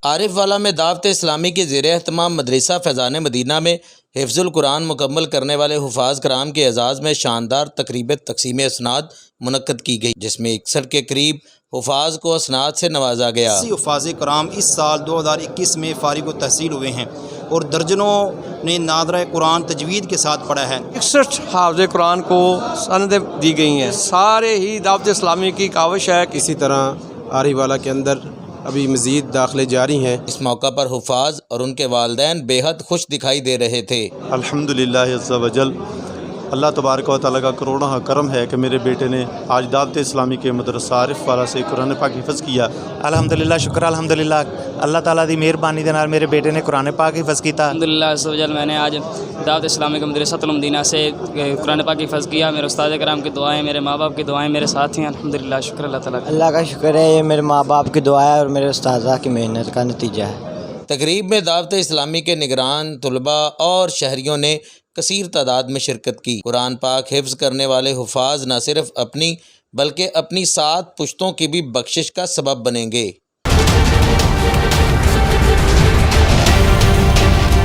عارف والا میں دعوت اسلامی کے زیر اہتمام مدرسہ فیضان مدینہ میں حفظ القرآن مکمل کرنے والے حفاظ کرام کے اعزاز میں شاندار تقریب تقسیم اسناد منعقد کی گئی، جس میں 61 کے قریب حفاظ کو اسناد سے نوازا گیا۔ 80 حفاظ کرام اس سال 2021 میں فارغ التحصیل ہوئے ہیں اور درجنوں نے نادرہ قرآن تجوید کے ساتھ پڑھا ہے۔ 61 حافظ قرآن کو سندیں دی گئی ہیں، سارے ہی دعوت اسلامی کی کاوش ہے۔ اسی طرح عارف والا کے اندر ابھی مزید داخلے جاری ہیں۔ اس موقع پر حفاظ اور ان کے والدین بے حد خوش دکھائی دے رہے تھے۔ الحمدللہ عز و جل، اللہ تبارک و تعالیٰ کا کروڑہ کرم ہے کہ میرے بیٹے نے آج دعوت اسلامی کے مدرسہ عارف والا سے قرآن پاک حفظ کیا۔ الحمدللہ، شکر الحمدللہ، اللہ تعالیٰ دی مہربانی دے نال میرے بیٹے نے قرآن پاک حفظ کیتا۔ الحمدللہ عز و جل، میں نے آج دعوت اسلامی کے مدرسہ المدینہ سے قرآن پاک حفظ کیا۔ میرے استاد کرام کی دعائیں، میرے ماں باپ کی دعائیں میرے ساتھ ہیں۔ الحمدللہ، شکر اللہ تعالیٰ کا۔ اللہ کا شکر ہے، یہ میرے ماں باپ کی دعا ہے اور میرے استاذہ کی محنت کا نتیجہ ہے۔ تقریب میں دعوت اسلامی کے نگران، طلباء اور شہریوں نے کثیر تعداد میں شرکت کی۔ قرآن پاک حفظ کرنے والے حفاظ نہ صرف اپنی بلکہ اپنی 7 پشتوں کی بھی بخشش کا سبب بنیں گے۔